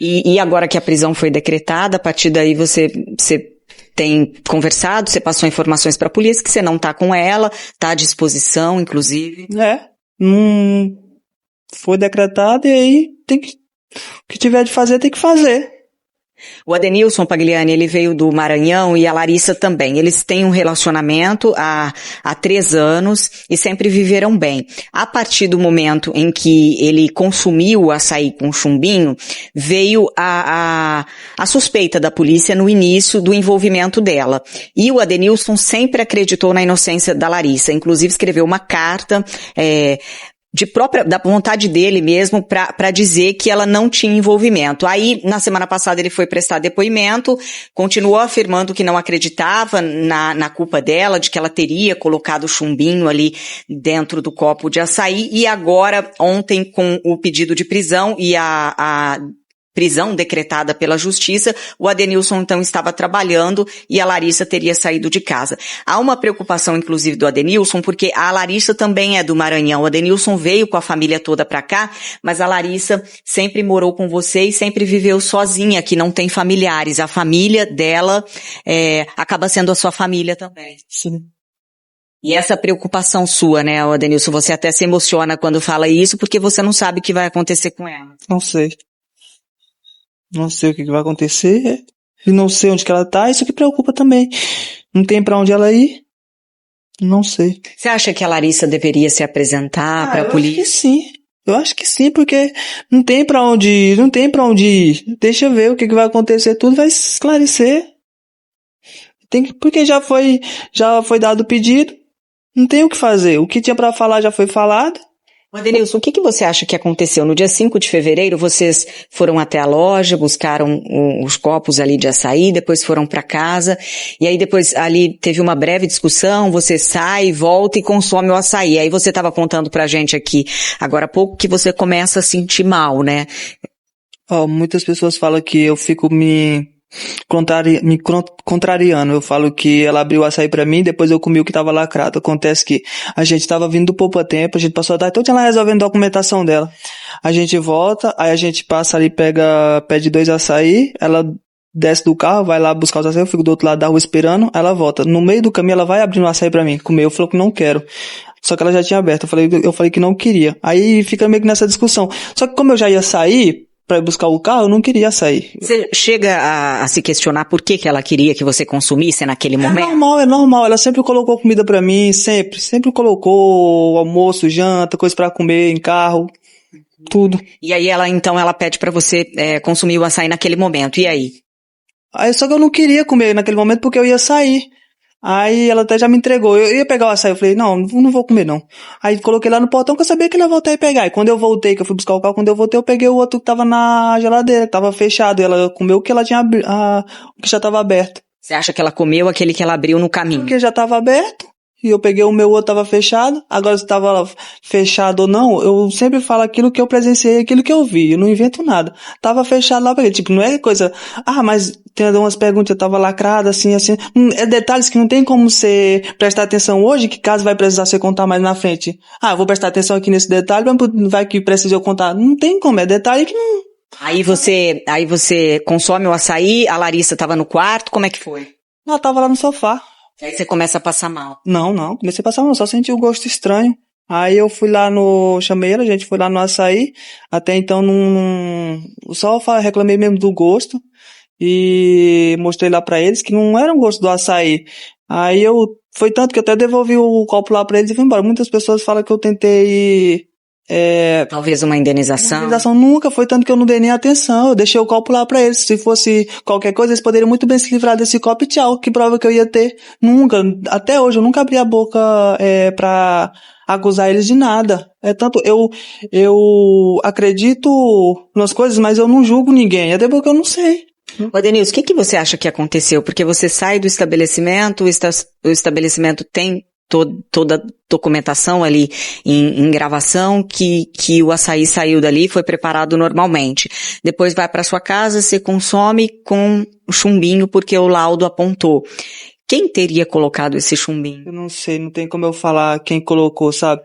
E agora que a prisão foi decretada, a partir daí você tem conversado, você passou informações para a polícia que você não tá com ela, tá à disposição, inclusive.
Não foi decretado e aí o que tiver de fazer, tem que fazer.
O Adenilson Pagliani, ele veio do Maranhão e a Larissa também. Eles têm um relacionamento há 3 anos e sempre viveram bem. A partir do momento em que ele consumiu o açaí com chumbinho, veio a suspeita da polícia no início do envolvimento dela. E o Adenilson sempre acreditou na inocência da Larissa. Inclusive escreveu uma carta, da vontade dele mesmo para dizer que ela não tinha envolvimento. Aí, na semana passada, ele foi prestar depoimento, continuou afirmando que não acreditava na culpa dela, de que ela teria colocado o chumbinho ali dentro do copo de açaí, e agora, ontem, com o pedido de prisão e a prisão decretada pela justiça, o Adenilson então estava trabalhando e a Larissa teria saído de casa. Há uma preocupação inclusive do Adenilson, porque a Larissa também é do Maranhão. O Adenilson veio com a família toda pra cá, mas a Larissa sempre morou com você e sempre viveu sozinha, que não tem familiares. A família dela acaba sendo a sua família também.
Sim.
E essa preocupação sua, né, Adenilson, você até se emociona quando fala isso, porque você não sabe o que vai acontecer com ela.
Não sei. Não sei o que vai acontecer. E não sei onde que ela tá. Isso que preocupa também. Não tem pra onde ela ir. Não sei.
Você acha que a Larissa deveria se apresentar pra polícia?
Eu acho que sim. Eu acho que sim, porque não tem pra onde ir. Não tem pra onde ir. Deixa eu ver o que vai acontecer. Tudo vai se esclarecer. Porque já foi dado o pedido. Não tem o que fazer. O que tinha pra falar já foi falado.
Adenilson, o que você acha que aconteceu? No dia 5 de fevereiro, vocês foram até a loja, buscaram os copos ali de açaí, depois foram para casa, e aí depois ali teve uma breve discussão, você sai, volta e consome o açaí. Aí você estava contando pra gente aqui, agora há pouco, que você começa a sentir mal, né?
Muitas pessoas falam que eu fico me contrariando. Eu falo que ela abriu o açaí pra mim, depois eu comi o que tava lacrado. Acontece que a gente tava vindo do Poupa Tempo, a gente passou a tarde toda lá resolvendo a documentação dela. A gente volta, aí a gente passa ali, pede 2 açaí, ela desce do carro, vai lá buscar os açaí, eu fico do outro lado da rua esperando, ela volta. No meio do caminho ela vai abrindo o açaí pra mim, comer, eu falo que não quero. Só que ela já tinha aberto, eu falei que não queria. Aí fica meio que nessa discussão. Só que como eu já ia sair, pra ir buscar o carro, eu não queria sair.
Você chega a se questionar por que ela queria que você consumisse naquele momento?
É normal. Ela sempre colocou comida pra mim, sempre colocou almoço, janta, coisa pra comer em carro, tudo.
E aí ela pede pra você consumir o açaí naquele momento, e aí?
Aí só que eu não queria comer naquele momento porque eu ia sair. Aí ela até já me entregou. Eu ia pegar o açaí, eu falei, não vou comer não. Aí coloquei lá no portão que eu sabia que ela ia voltar e pegar. E quando eu voltei, que eu fui buscar o carro, quando eu voltei eu peguei o outro que tava na geladeira, que tava fechado. E ela comeu o que ela tinha, o que já tava aberto.
Você acha que ela comeu aquele que ela abriu no caminho?
Porque já tava aberto. E eu peguei o meu outro, tava fechado. Agora se tava fechado ou não, eu sempre falo aquilo que eu presenciei, aquilo que eu vi. Eu não invento nada. Tava fechado lá, porque tipo, não é coisa... mas tem umas perguntas, eu tava lacrada, assim. É detalhes que não tem como você prestar atenção hoje, que caso vai precisar você contar mais na frente. Eu vou prestar atenção aqui nesse detalhe, mas vai que precisa eu contar. Não tem como, é detalhe que não...
Aí você consome o açaí, a Larissa tava no quarto, como é que foi?
Ela tava lá no sofá.
Aí você começa a passar mal.
Não, comecei a passar mal, só senti o gosto estranho. Aí eu fui lá chamei ela, a gente foi lá no açaí, até então só reclamei mesmo do gosto, e mostrei lá pra eles que não era um gosto do açaí. Aí foi tanto que eu até devolvi o copo lá pra eles e fui embora. Muitas pessoas falam que eu tentei...
talvez uma indenização.
Indenização nunca, foi tanto que eu não dei nem atenção, eu deixei o copo lá pra eles. Se fosse qualquer coisa, eles poderiam muito bem se livrar desse copo e tchau, que prova que eu ia ter. Nunca, até hoje, eu nunca abri a boca pra acusar eles de nada. Tanto, eu acredito nas coisas, mas eu não julgo ninguém, até porque eu não sei.
Adenilson, o que você acha que aconteceu? Porque você sai do estabelecimento, o estabelecimento tem toda a documentação ali em gravação que o açaí saiu dali, foi preparado normalmente. Depois vai para sua casa, você consome com o chumbinho porque o laudo apontou. Quem teria colocado esse chumbinho?
Eu não sei, não tem como eu falar quem colocou, sabe?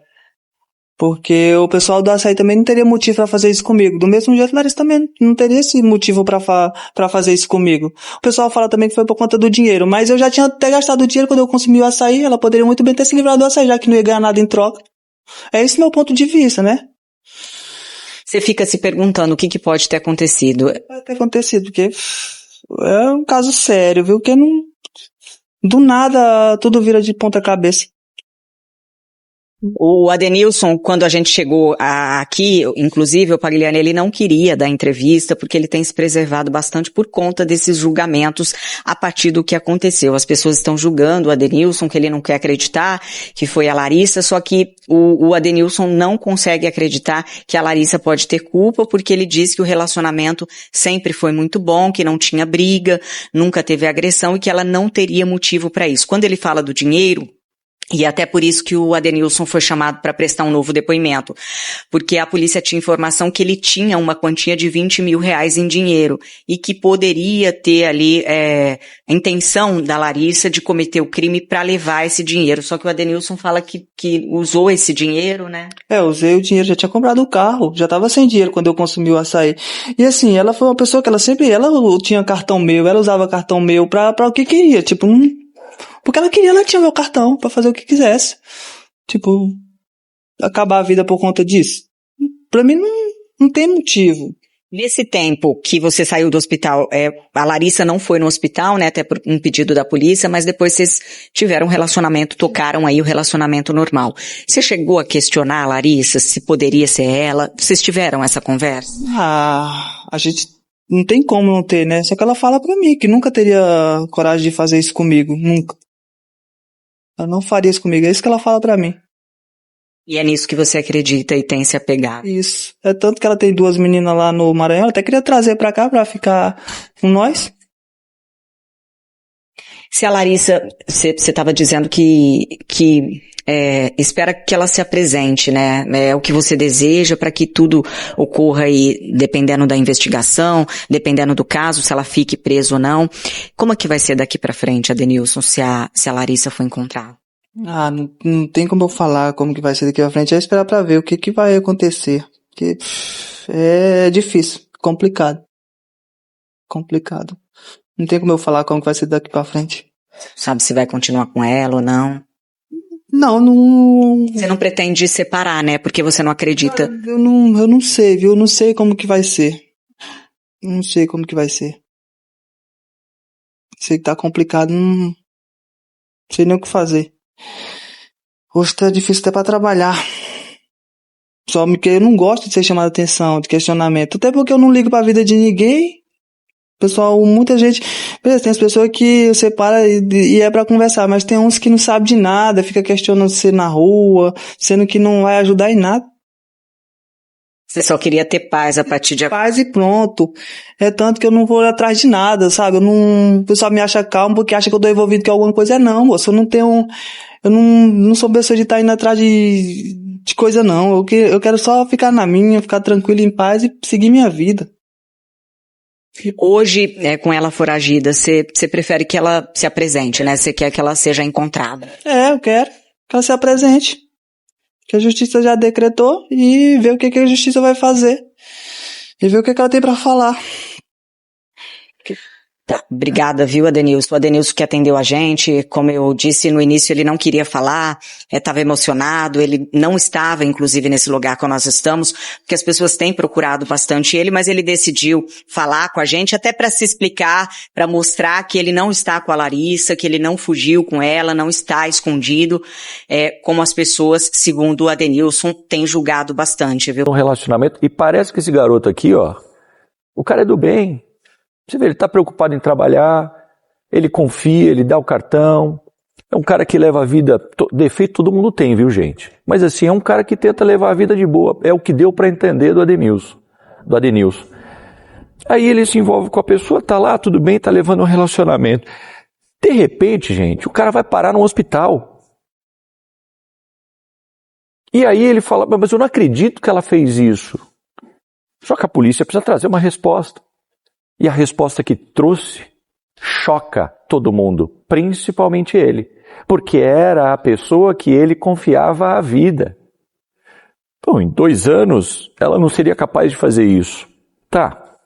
Porque o pessoal do açaí também não teria motivo pra fazer isso comigo. Do mesmo jeito, Larissa também não teria esse motivo pra fazer isso comigo. O pessoal fala também que foi por conta do dinheiro, mas eu já tinha até gastado o dinheiro quando eu consumi o açaí, ela poderia muito bem ter se livrado do açaí, já que não ia ganhar nada em troca. É esse meu ponto de vista, né?
Você fica se perguntando o que pode ter acontecido.
Pode ter acontecido, porque é um caso sério, viu? Porque não... Do nada, tudo vira de ponta cabeça.
O Adenilson, quando a gente chegou aqui, inclusive o Pagliani, ele não queria dar entrevista porque ele tem se preservado bastante por conta desses julgamentos a partir do que aconteceu. As pessoas estão julgando o Adenilson, que ele não quer acreditar que foi a Larissa, só que o Adenilson não consegue acreditar que a Larissa pode ter culpa porque ele diz que o relacionamento sempre foi muito bom, que não tinha briga, nunca teve agressão e que ela não teria motivo para isso. Quando ele fala do dinheiro, e até por isso que o Adenilson foi chamado para prestar um novo depoimento, porque a polícia tinha informação que ele tinha uma quantia de R$20 mil em dinheiro e que poderia ter ali a intenção da Larissa de cometer o crime para levar esse dinheiro, só que o Adenilson fala que usou esse dinheiro, né?
Usei o dinheiro, já tinha comprado o carro, já tava sem dinheiro quando eu consumi o açaí. E assim, ela foi uma pessoa que ela tinha cartão meu, ela usava cartão meu pra o que queria, tipo, porque ela tinha meu cartão pra fazer o que quisesse. Tipo, acabar a vida por conta disso. Pra mim não tem motivo.
Nesse tempo que você saiu do hospital, a Larissa não foi no hospital, né, até por um pedido da polícia, mas depois vocês tiveram um relacionamento, tocaram aí o relacionamento normal. Você chegou a questionar a Larissa se poderia ser ela? Vocês tiveram essa conversa?
A gente não tem como não ter, né? Só que ela fala pra mim que nunca teria coragem de fazer isso comigo, nunca. Ela não faria isso comigo, é isso que ela fala pra mim.
E é nisso que você acredita e tem se apegado.
Isso. É tanto que ela tem 2 meninas lá no Maranhão, eu até queria trazer pra cá pra ficar com nós.
Se a Larissa, você estava dizendo que espera que ela se apresente, né? É o que você deseja para que tudo ocorra aí, dependendo da investigação, dependendo do caso, se ela fique presa ou não. Como é que vai ser daqui para frente, Adenilson, se a Larissa for encontrada?
Não tem como eu falar como que vai ser daqui pra frente, é esperar pra ver o que vai acontecer. Porque é difícil, complicado. Não tem como eu falar como que vai ser daqui pra frente.
Sabe se vai continuar com ela ou não?
Não.
Você não pretende separar, né? Porque você não acredita.
Eu não sei, viu? Eu não sei como que vai ser. Não sei como que vai ser. Sei que tá complicado, não sei nem o que fazer. Hoje tá difícil até pra trabalhar. Só porque eu não gosto de ser chamado a atenção, de questionamento. Até porque eu não ligo pra vida de ninguém. Pessoal, muita gente... Tem as pessoas que você para e é pra conversar, mas tem uns que não sabem de nada, fica questionando você na rua, sendo que não vai ajudar em nada.
Você só queria ter paz a partir de...
Paz e pronto. É tanto que eu não vou atrás de nada, sabe? O pessoal me acha calmo porque acha que eu tô envolvido com alguma coisa. Não, moço, eu não tenho... Eu não sou pessoa de estar indo atrás de coisa, não. Eu quero só ficar na minha, ficar tranquilo, em paz e seguir minha vida.
Hoje, com ela foragida, você prefere que ela se apresente, né? Você quer que ela seja encontrada?
Eu quero que ela se apresente. Que a justiça já decretou e ver o que a justiça vai fazer. E ver o que ela tem pra falar.
Tá, obrigada, viu, Adenilson? O Adenilson que atendeu a gente, como eu disse no início, ele não queria falar, estava emocionado, ele não estava, inclusive, nesse lugar que nós estamos, porque as pessoas têm procurado bastante ele, mas ele decidiu falar com a gente, até para se explicar, para mostrar que ele não está com a Larissa, que ele não fugiu com ela, não está escondido, como as pessoas, segundo o Adenilson, têm julgado bastante, viu?
Um relacionamento, e parece que esse garoto aqui, ó, o cara é do bem. Você vê, ele está preocupado em trabalhar, ele confia, ele dá o cartão. É um cara que leva a vida... Defeito todo mundo tem, viu, gente? Mas assim, é um cara que tenta levar a vida de boa. É o que deu para entender do Adenilson. Aí ele se envolve com a pessoa, tá lá, tudo bem, tá levando um relacionamento. De repente, gente, o cara vai parar no hospital. E aí ele fala, mas eu não acredito que ela fez isso. Só que a polícia precisa trazer uma resposta. E a resposta que trouxe choca todo mundo, principalmente ele, porque era a pessoa que ele confiava a vida. Bom, em 2 anos, ela não seria capaz de fazer isso. Tá,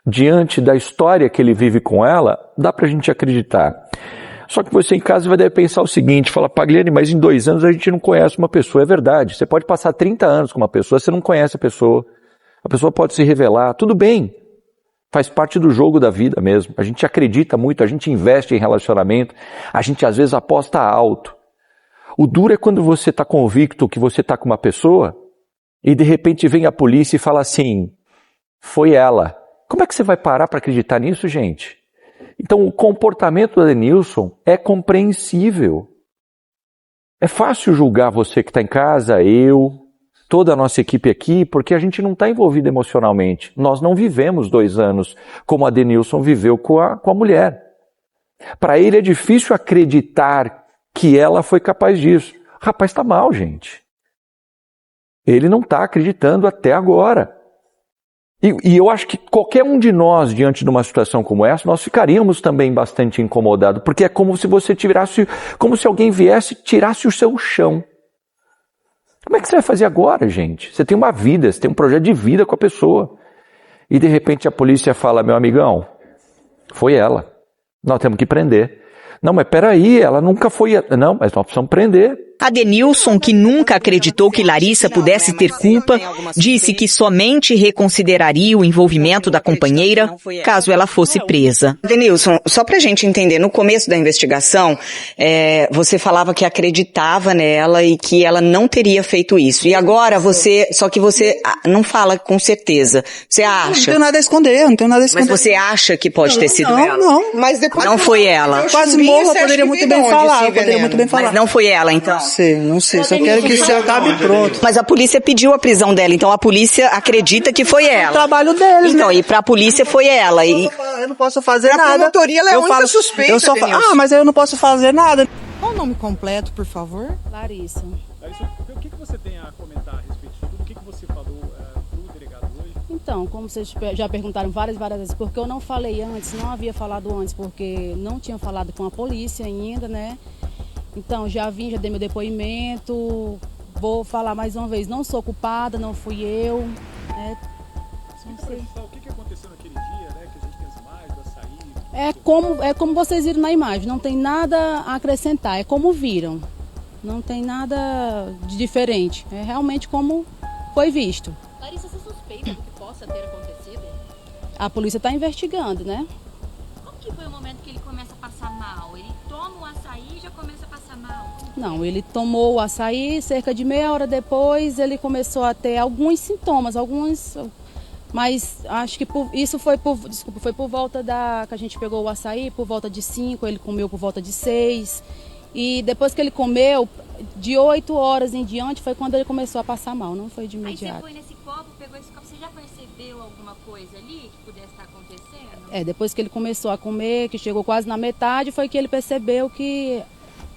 diante da história que ele vive com ela, dá pra gente acreditar. Só que você em casa deve pensar o seguinte, fala, Pagliani, mas em 2 anos a gente não conhece uma pessoa. É verdade, você pode passar 30 anos com uma pessoa, você não conhece a pessoa pode se revelar, tudo bem. Faz parte do jogo da vida mesmo. A gente acredita muito, a gente investe em relacionamento, a gente às vezes aposta alto. O duro é quando você está convicto que você está com uma pessoa e de repente vem a polícia e fala assim, foi ela. Como é que você vai parar para acreditar nisso, gente? Então o comportamento do Adenilson é compreensível. É fácil julgar você que está em casa, toda a nossa equipe aqui, porque a gente não está envolvido emocionalmente. Nós não vivemos 2 anos como a Adenilson viveu com a mulher. Para ele é difícil acreditar que ela foi capaz disso. O rapaz está mal, gente. Ele não está acreditando até agora. E eu acho que qualquer um de nós, diante de uma situação como essa, nós ficaríamos também bastante incomodados, porque é como se você como se alguém viesse e tirasse o seu chão. Como é que você vai fazer agora, gente? Você tem uma vida, você tem um projeto de vida com a pessoa. E de repente a polícia fala, meu amigão, foi ela. Nós temos que prender. Não, mas peraí, ela nunca foi... Não, mas nós precisamos prender.
Adenilson, que nunca acreditou que Larissa pudesse ter culpa, disse que somente reconsideraria o envolvimento da companheira caso ela fosse presa. Adenilson, só pra gente entender, no começo da investigação, você falava que acreditava nela e que ela não teria feito isso. E agora você não fala com certeza. Você acha?
Não tenho nada a esconder,
Mas você acha que pode ter sido ela?
Não.
Mas depois
não foi ela.
Quase morro, eu poderia muito bem falar.
Mas não foi ela, então.
Não sei, só quero que isso acabe pronto.
Mas a polícia pediu a prisão dela, então a polícia acredita que foi ela.
É o trabalho deles,
então, e pra polícia foi ela.
Eu não posso fazer nada.
A promotoria ela é a única suspeita,
mas aí eu não posso fazer nada.
Qual o nome completo, por favor?
Larissa.
Larissa, o que você tem a comentar a respeito de tudo? O que você falou pro delegado hoje?
Então, como vocês já perguntaram várias vezes, porque eu não falei antes, não havia falado antes, porque não tinha falado com a polícia ainda, né? Então, já dei meu depoimento, vou falar mais uma vez, não sou culpada, não fui eu.
O que aconteceu naquele dia, né? Que a gente tem as imagens do açaí.
É como vocês viram na imagem, não tem nada a acrescentar, é como viram. Não tem nada de diferente, é realmente como foi visto.
Larissa, você suspeita do que possa ter acontecido?
A polícia está investigando, né?
Como que foi o momento que ele começa a passar mal? Ele toma o açaí e já começa a passar mal?
Não, ele tomou o açaí, cerca de meia hora depois ele começou a ter alguns sintomas, mas acho que isso foi por volta que a gente pegou o açaí, por volta de 5, ele comeu por volta de 6. E depois que ele comeu, de 8 horas em diante, foi quando ele começou a passar mal, não foi de imediato.
Aí você foi nesse copo, pegou esse copo, você já percebeu alguma coisa ali que pudesse estar acontecendo?
Depois que ele começou a comer, que chegou quase na metade, foi que ele percebeu que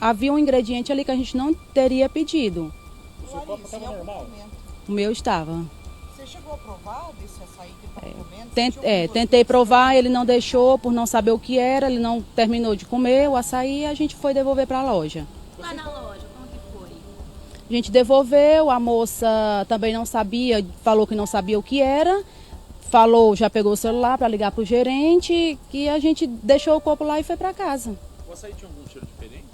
havia um ingrediente ali que a gente não teria pedido.
O seu copo estava normal?
O meu estava.
Você chegou a provar desse açaí que ele estava comendo?
Tentei provar, ele não deixou por não saber o que era, ele não terminou de comer o açaí e a gente foi devolver para a loja.
Lá na loja, como que foi?
A gente devolveu, a moça também não sabia, falou que não sabia o que era, já pegou o celular para ligar para o gerente, que a gente deixou o copo lá e foi para casa.
O açaí tinha algum cheiro diferente?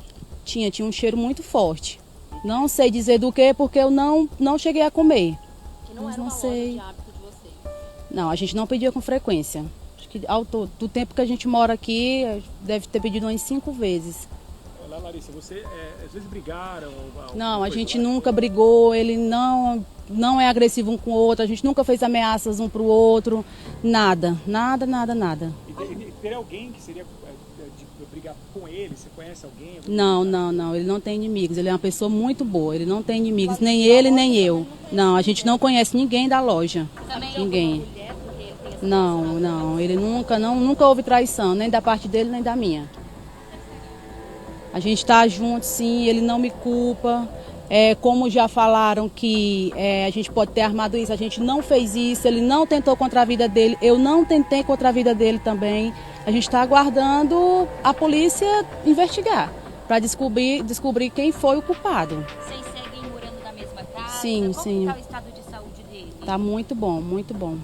Tinha um cheiro muito forte. Não sei dizer do que, porque eu não cheguei a comer.
Que não era uma loja de hábito de vocês?
Não, a gente não pedia com frequência. Acho que do tempo que a gente mora aqui, deve ter pedido umas 5 vezes.
Olá, Larissa, você às vezes brigaram?
Não, a gente nunca brigou, ele não é agressivo um com o outro, a gente nunca fez ameaças um pro outro, nada.
E teria alguém que seria de brigar com ele? Você conhece alguém?
Não, ele não tem inimigos, ele é uma pessoa muito boa, ele não tem inimigos, nem ele, nem eu. Não, a gente não conhece ninguém da loja, ninguém. Não, ele nunca houve traição, nem da parte dele, nem da minha. A gente está junto, sim, ele não me culpa. Como já falaram que a gente pode ter armado isso, a gente não fez isso, ele não tentou contra a vida dele, eu não tentei contra a vida dele também. A gente está aguardando a polícia investigar, para descobrir quem foi o culpado.
Vocês seguem morando na mesma casa?
Sim.
Como está o estado de saúde dele?
Tá muito bom, muito bom.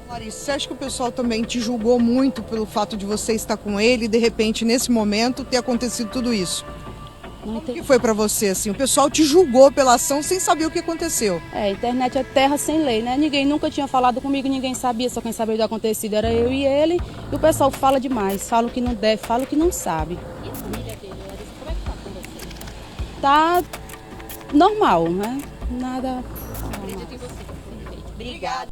Larissa, você acha que o pessoal também te julgou muito pelo fato de você estar com ele e de repente, nesse momento, ter acontecido tudo isso? Como que foi pra você, assim? O pessoal te julgou pela ação sem saber o que aconteceu.
A internet é terra sem lei, né? Ninguém nunca tinha falado comigo, ninguém sabia, só quem sabia do acontecido era eu e ele. E o pessoal fala demais, fala o que não deve, fala o que não sabe.
E a família dele, Larissa, como é que tá com você?
Tá normal, né? Nada...
Acredito em você. Obrigada.